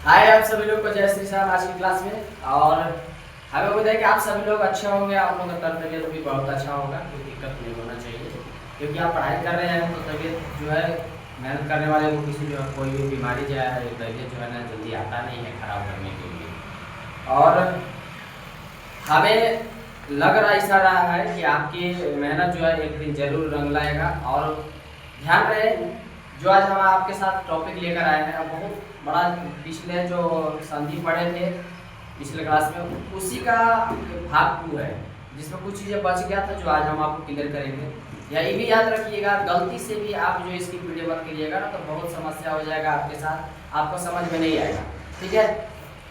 हाय आप सभी लोग को जय श्री राम आज की क्लास में। और हमें उम्मीद है कि आप सभी लोग अच्छे होंगे, आप लोगों का तबीयत भी बहुत अच्छा होगा, कोई दिक्कत नहीं होना चाहिए क्योंकि आप पढ़ाई कर रहे हैं तो तबीयत जो है मेहनत करने वाले को किसी जो है कोई भी बीमारी जो है तबीयत जो है ना जल्दी आता नहीं है खराब करने के लिए। और हमें लग रहा ऐसा रहा है कि आपकी मेहनत जो है एक दिन जरूर रंग लाएगा। और ध्यान रहे जो आज हम आपके साथ टॉपिक लेकर आए हैं बहुत बड़ा, पिछले जो संधि पढ़े थे पिछले क्लास में उसी का भाग 2 है जिसमें कुछ चीज़ें बच गया था जो आज हम आपको क्लियर करेंगे। यही भी याद रखिएगा, गलती से भी आप जो इसकी वीडियो मत करिएगा ना तो बहुत समस्या हो जाएगा आपके साथ, आपको समझ में नहीं आएगा। ठीक है,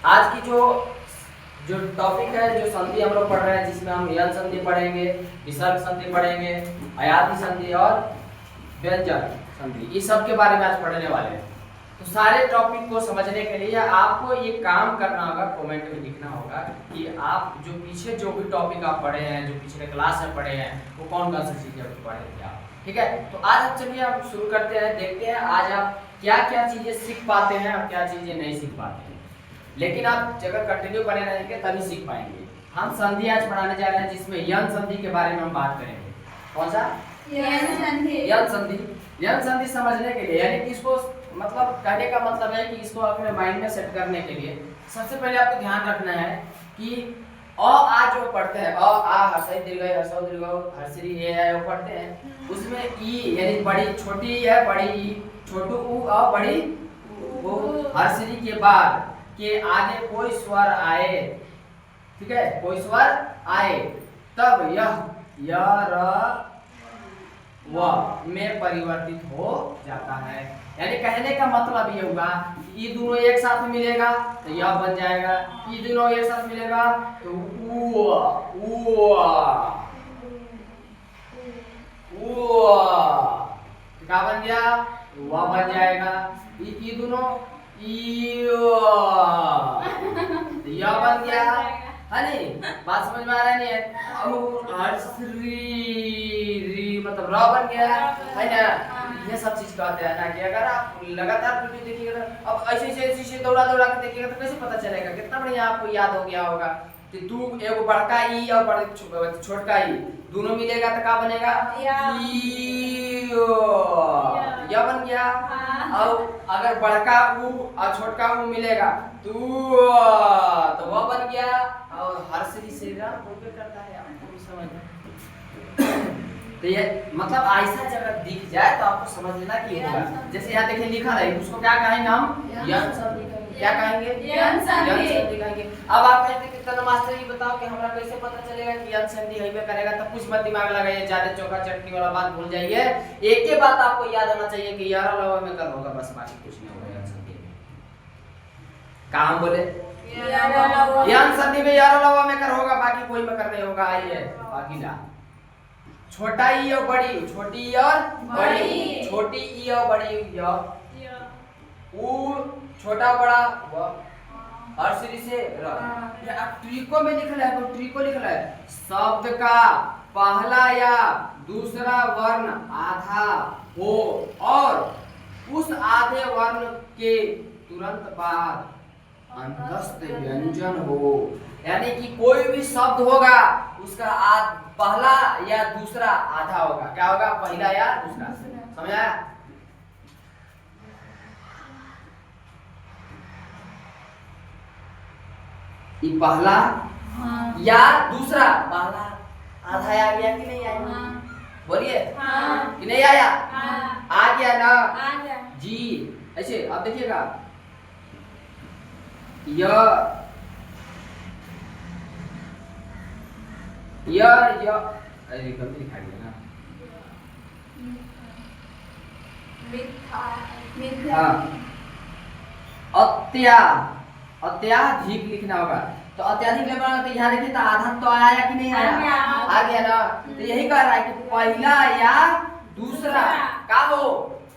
आज की जो टॉपिक है, जो संधि हम लोग पढ़ रहे हैं जिसमें हम यन संधि पढ़ेंगे, विसर्ग संधि पढ़ेंगे, अयाति संधि और व्यंजक संधि, ये सब के बारे में आज पढ़ने वाले हैं। तो सारे टॉपिक को समझने के लिए आपको ये काम करना होगा, कमेंट में लिखना होगा कि आप जो पीछे जो भी टॉपिक आप पढ़े हैं, जो पिछले क्लास में पढ़े हैं, वो कौन कौन सी चीजें पढ़े थे आप। ठीक है, तो आज आप चलिए आप शुरू करते हैं, देखते हैं आज आप क्या क्या चीजें सीख पाते हैं और क्या चीजें नहीं सीख पाते हैं। लेकिन आप अगर कंटिन्यू बने रहेंगे तभी सीख पाएंगे। हम संधि आज पढ़ाने जा रहे हैं जिसमें यन संधि के बारे में हम बात करेंगे। कौन सा? यन संधि। यन संधि, यन संधि समझने के लिए यानी कि इसको मतलब कहने का मतलब है कि इसको अपने माइंड में सेट करने के लिए सबसे पहले आपको ध्यान रखना है कि अ आ जो पढ़ते हैं, अ आ हर्षई दीर्घई हर्षौ दीर्घौ हर्षरी ए है वो पढ़ते हैं, उसमें ई यानी बड़ी छोटी ई है, बड़ी ई, छोटू ऊ और बड़ी वो हर्षरी के बाद के आगे कोई स्वर आए, ठीक है, कोई स्वर आए तब यह य र व में परिवर्तित हो जाता है। यानी कहने का मतलब ये हुआ कि ये दोनों एक साथ मिलेगा तो यह बन जाएगा, ये दोनों एक साथ मिलेगा तो क्या बन गया? वह बन जाएगा। ये दोनों यह बन गया है नहीं? बात समझ में आ रहा है नहीं? मतलब र बन गया है ना? ये सब चीज कहते हैं ना कि अगर आप लगातार वीडियो देखिएगा अब ऐसे दौड़ा के देखिएगा तो कैसे पता चलेगा, कितना बढ़िया आपको याद हो गया होगा कि तू एगो बड़का ई और छोटका ई दोनों मिलेगा तो क्या बनेगा? या बन गया। और अगर बड़का ऊ और छोटका ऊ मिलेगा तो वह बन गया। और हर्षरी से करता है, आपको भी समझ में तो ये मतलब ऐसा जगह दिख जाए तो आपको समझ लेना कि होगा। जैसे यहाँ देखिए लिखा है, उसको क्या कहेंगे हम? यन संधि कहेंगे। क्या कहेंगे? यन संधि कहेंगे। अब आप कहते हैं कि मास्टर ये बताओ कि हमरा कैसे पता चलेगा कि यन संधि है में करेगा, तब कुछ मत दिमाग लगाइए, ज्यादा चौका चटनी वाला बात भूल जाइए। एक ही बात आपको याद आना चाहिए कि यार लवा में कर होगा, बस बाकी कुछ नहीं होगा यन संधि में। काम बोले यन संधि में यार लवा में कर होगा, बाकी कोई में कर नहीं होगा। आइए बाकी ला छोटा ई और बड़ी, छोटी ई और बड़ी, छोटी ई और बड़ी य, ऊ छोटा बड़ा व, हर्षरी से र। ये अब ट्रिको में लिखा है, तो ट्रिको लिखा है शब्द का पहला या दूसरा वर्ण आधा हो और उस आधे वर्ण के तुरंत बाद अंतस्थ व्यंजन हो। यानी कि कोई भी शब्द होगा उसका पहला या दूसरा आधा होगा। क्या होगा? पहला या दूसरा। समझ आया? ये पहला या दूसरा, पहला आधा आ गया कि नहीं आया? बोलिए कि नहीं आया? आ गया ना? जी ऐसे अब देखिएगा अरे गलती लिखा गया ना। हाँ अत्याधिक लिखना होगा। तो अत्याधिक लिखना तो यहाँ देखिए तो आधा तो आया कि नहीं आया? आ गया ना? तो यही कह रहा है कि पहला या दूसरा क्या हो?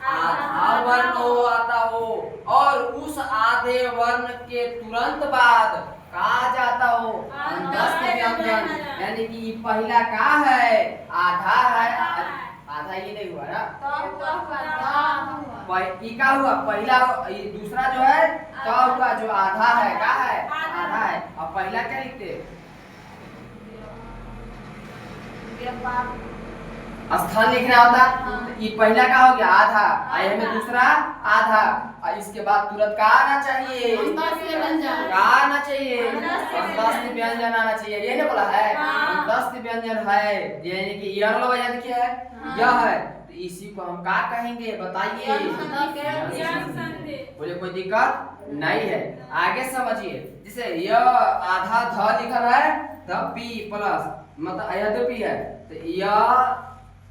आधा वर्ण हो आता हो और उस आधे वर्ण के तुरंत बाद कहा जाता हो अंतस्थ व्यंजन। यानी कि पहला का है? आधा है, आधा ये नहीं हुआ ना? ई का हुआ पहला, दूसरा जो है का हुआ जो आधा है, का है आधा है। अब पहला क्या लिखते, स्थान लिखना होता। तो ये पहला का हो गया आधा, आई में दूसरा आधा, और इसके बाद तुरंत का आना चाहिए, का आना चाहिए, अंतस्थ व्यंजन आना चाहिए। ये नहीं बोला है अंतस्थ व्यंजन है, यानी कि यह वाला याद क्या है, यह है। तो इसी को हम का कहेंगे बताइए, बोले कोई दिक्कत नहीं है। आगे समझिए, जैसे यह आधा ध लिखा है द पी प्लस, मतलब यद्यपि है तो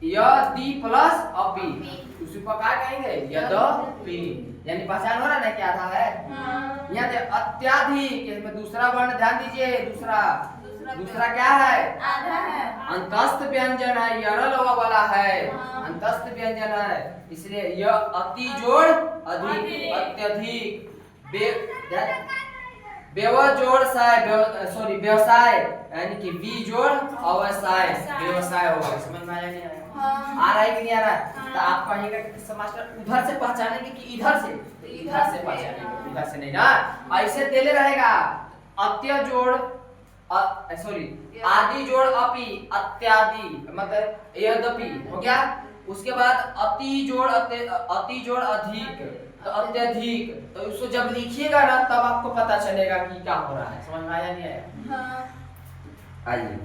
यदि प्लस अपि, उसी को क्या कहेंगे यद्यपि, यानी पहचान हो रहा है ना क्या था है। यहाँ पे अत्याधिक, इसमें दूसरा वर्ण ध्यान दीजिए, दूसरा क्या है आधा है, अंतस्थ व्यंजन है, यरल वाला है, अंतस्थ व्यंजन है, इसलिए यह अति जोड़ अधिक, अत्यधिक, जोड़ सॉरी व्यवसाय, यानी कि बी जोड़ अवसाय, व्यवसाय होगा। समझ में आया नहीं आया? आ रहा है कि नहीं आ रहा है? तो आप कहिएगा कि मास्टर उधर से पहचानेंगे कि इधर से, तो इधर से पहचानेंगे, उधर से नहीं ना। ऐसे देले रहेगा अत्य जोड़ सॉरी आदि जोड़ अपि, अत्यादि मतलब यद्यपि हो गया। उसके बाद अति जोड़ अधिक, तो अत्यधिक, तो उसको जब लिखिएगा ना तब आपको पता चलेगा कि क्या हो रहा है। समझ में आया नहीं आया? आइए,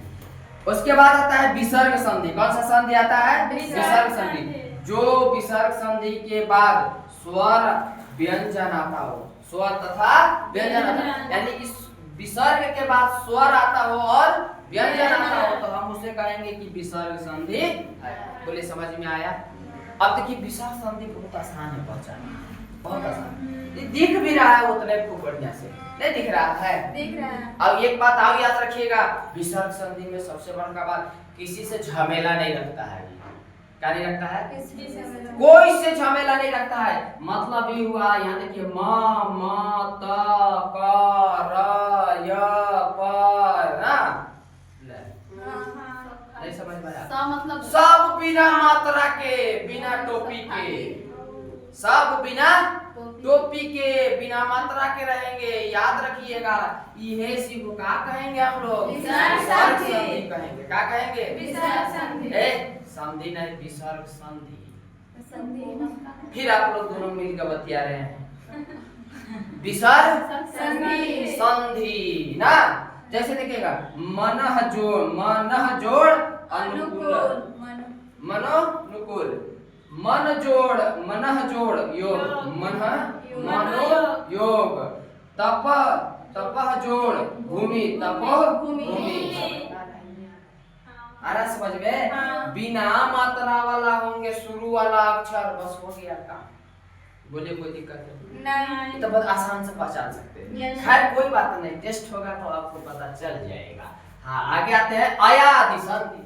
उसके बाद आता है विसर्ग संधि। कौन सा संधि आता है? विसर्ग संधि। जो विसर्ग संधि के बाद स्वर व्यंजन आता हो, स्वर तथा व्यंजन आता, यानी कि विसर्ग के बाद स्वर आता हो और व्यंजन आता हो, तो हम उसे कहेंगे कि विसर्ग संधि है। बोले समझ में आया? अब देखिए विसर्ग संधि बहुत आसान है पहचानना, बहुत आसान। ये दिख भी रहा है उतने को बढ़िया से, नहीं दिख रहा है? दिख रहा है। अब एक बात और याद रखिएगा, विसर्ग संधि में सबसे बड़ा बात, किसी से झमेला नहीं रखता है। क्या नहीं रखता है? कोई से झमेला नहीं रखता है। मतलब ये हुआ, यहाँ देखिए म म त क र य प ना, नहीं समझ में आया? मतलब सब बिना मात्रा के, बिना टोपी के, सब बिना टोपी के, बिना मात्रा के रहेंगे। याद रखिएगा, ये सी को क्या कहेंगे हम लोग? विसर्ग संधि कहेंगे। क्या कहेंगे? विसर्ग संधि। संधि नहीं, विसर्ग संधि। संधि। फिर आप लोग दोनों मिलकर बतिया रहे हैं। विसर्ग संधि ना, जैसे देखिएगा मनः जोड़ अनुकूल, मनोनुकूल, मनः जोड़ योग, मनो योग, तपः जोड़ भूमि, भूमि। आ रहा समझ में? बिना मात्रा वाला होंगे शुरू वाला अक्षर, बस हो गया काम। बोले कोई दिक्कत नहीं, तो बहुत आसान से पहचान सकते हैं। खैर कोई बात नहीं, टेस्ट होगा तो आपको पता चल जाएगा। हाँ, आगे आते हैं आयाति संधि।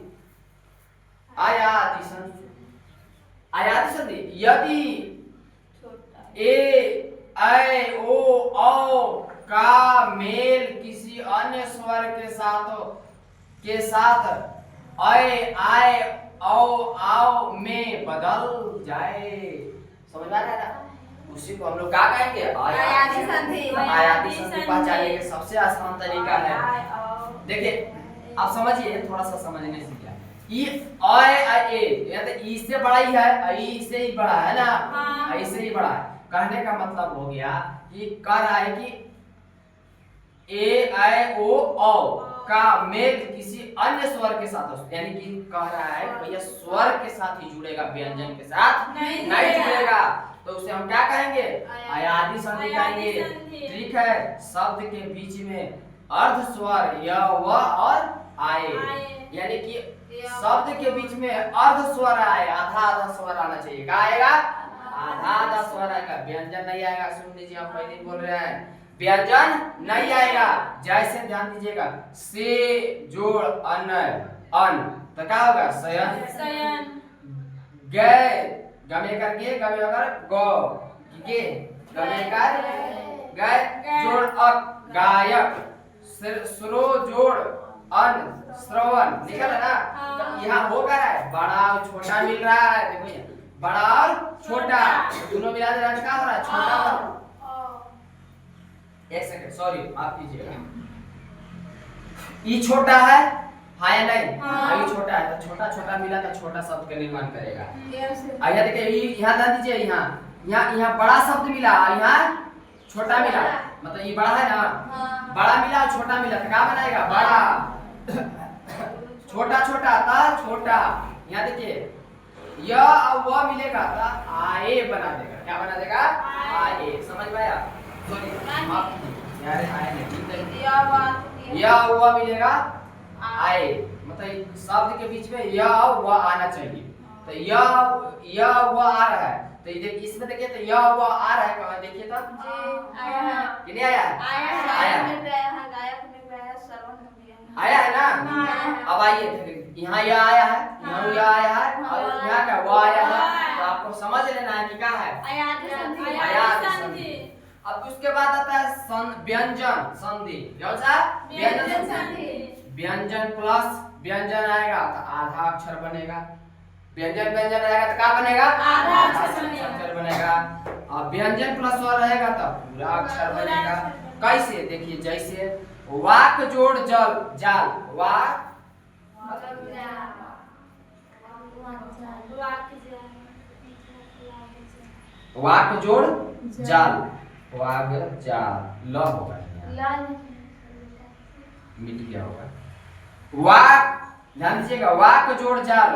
आयाति संधि, यदि ए ऐ ओ औ का मेल किसी अन्य स्वर के साथ ऐ आय औ आओ में बदल जाए। समझ आ रहा है ना? उसी को हम लोग क्या कहेंगे? आयाति संधि। आयाति संधि पहचानने के सबसे आसान तरीका है, देखिए आप समझिए, थोड़ा सा समझने से क्या, ई ई से बड़ा ही है, ई से ही बड़ा है ना, ई से ही बड़ा है। कहने का मतलब हो गया कि कह रहा है कि ए ऐ ओ औ का मेल किसी अन्य स्वर के साथ, यानी कि कह रहा है भैया स्वर के साथ ही जुड़ेगा, व्यंजन के साथ नहीं जुड़ेगा, तो उसे हम क्या कहेंगे? आयाति संधि कहेंगे। ठीक है, शब्द के बीच में अर्ध स्वर य व और आए, यानी कि शब्द के बीच में अर्ध स्वर आए, आधा स्वर आना चाहिए। क्या आएगा? आधा स्वर आएगा, व्यंजन नहीं आएगा। सुन लीजिए, हम पहले बोल रहे हैं व्यंजन नहीं आएगा। जैसे ध्यान दीजिएगा, से जोड़ अन, तो क्या होगा? सयन। गए, गमे करके, गमे अगर गो, गे, गमे कर गए, जोड़ अक, गायक, श्रो जोड़ अन, श्रवण। निकल है ना? तो यहाँ हो रहा है, बड़ा और छोटा मिल रहा है। देखो बड़ा और छोटा, दोनों मिला दे क्या हो रहा है? छोटा और एक सेकंड सॉरी माफ कीजिएगा, ये छोटा है हाँ या नहीं? हाँ। ये छोटा है तो छोटा छोटा मिला तो छोटा शब्द का निर्माण करेगा। यहाँ देखिए यहाँ ध्यान दीजिए, यहाँ बड़ा शब्द मिला, यहाँ छोटा मिला, मतलब ये बड़ा है ना, बड़ा मिला और छोटा मिला तो क्या बनाएगा? बड़ा। छोटा छोटा था छोटा, यहाँ देखिए यह और वह मिलेगा तो आए बना देगा, क्या बना देगा? आए। समझ में आया? सॉरी माफ यार आए नहीं, यह और वह मिलेगा आए, मतलब शब्द के बीच में यह और वह आना चाहिए। तो यह वह आ रहा है तो ये देखिए इसमें देखिए तो यह वह आ रहा है, कहां देखिए तो आया है कि नहीं आया? आया आया है ना। अब आइए यहाँ यह आया है, यहाँ यह आया है और यहाँ का वह आया है, तो आपको समझ लेना है कि क्या है? आयात संधि। अब उसके बाद आता है व्यंजन संधि। कौन सा? व्यंजन संधि। व्यंजन प्लस व्यंजन आएगा तो आधा अक्षर बनेगा, व्यंजन व्यंजन रहेगा तो क्या बनेगा? आधा अक्षर बनेगा। और व्यंजन प्लस और रहेगा तो पूरा अक्षर बनेगा। कैसे? देखिए जैसे वाक जोड़ जल जाल, वाक वाक जोड़ जाल, वाग जाल ल होगा, मिट गया होगा। वाक ध्यान दीजिएगा, वाक जोड़ जाल,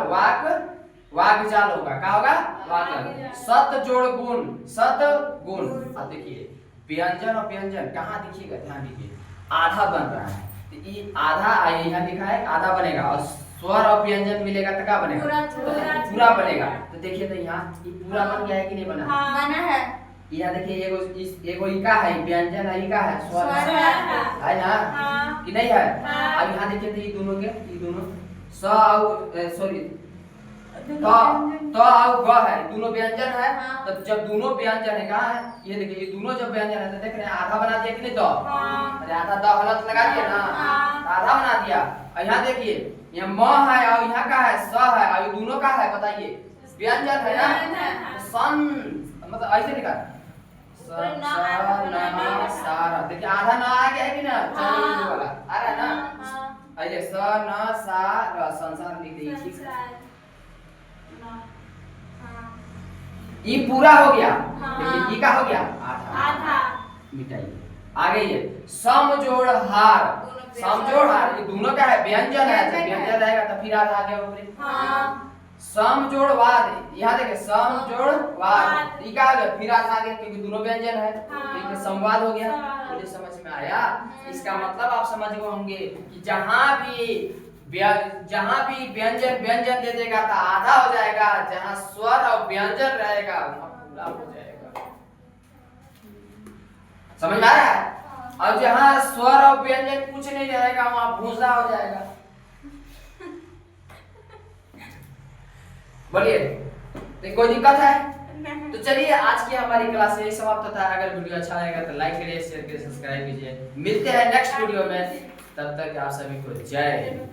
वाक जाल होगा, क्या होगा? वाक। सत जोड़ गुण, सत गुण। अब देखिए व्यंजन और व्यंजन कहाँ दिखिएगा, ध्यान दीजिए आधा बन रहा है तो ये आधा यहाँ लिखा है आधा बनेगा, और स्वर और व्यंजन मिलेगा तो क्या बनेगा? पूरा बनेगा। तो देखिए तो यहाँ ये पूरा बन गया है कि नहीं बना? बना है। यहाँ देखिए एगो इका है व्यंजन है, इका है स्वर है ना कि नहीं है? अब यहाँ देखिए तो ये दोनों के ये दोनों स और सॉरी तो और ग है, दोनों व्यंजन है। तो जब दोनों व्यंजन है कहाँ है? ये देखिए ये दोनों जब व्यंजन है तो देख रहे हैं आधा बना दिया कि नहीं? तो अरे आधा द हलत लगा दिया ना, आधा बना दिया। और यहाँ देखिए ये म है और यहाँ का है स है, और ये दोनों का है बताइए व्यंजन है ना। सन मतलब ऐसे लिखा सारा, देखिए आधा ना आ गया है कि ना? चलिए वाला आ रहा है ना, ऐसे स न सा र संसार लिख दीजिए ठीक है। ये पूरा हो गया, देखिए ये क्या हो गया? आधा। मिटाइए आगे ये समजोड़ हार, समजोड़ हार ये दोनों का है व्यंजन है, तो व्यंजन रहेगा तो फिर आधा आ गया ऊपर। समजोड़ वाद, यहाँ देखिए समजोड़ वाद ये क्या हो गया? फिर आधा आ गया क्योंकि दोनों व्यंजन है, ठीक है संवाद हो गया। मुझे समझ में आया? इसका मतलब आप समझ गए होंगे कि जहां भी व्यंजन व्यंजन दे देगा तो आधा हो जाएगा, जहां स्वर और व्यंजन रहेगा वहां पूरा हो जाएगा। समझ में आ रहा है? और जहां स्वर और व्यंजन कुछ नहीं रहेगा वहां भूसा हो जाएगा। बोलिए कोई दिक्कत है? तो चलिए आज की हमारी क्लास यही समाप्त होता है। अगर वीडियो अच्छा लगेगा तो लाइक करिए, शेयर करिए, सब्सक्राइब कीजिए। मिलते हैं नेक्स्ट वीडियो में, तब तक आप सभी को जय हिंद।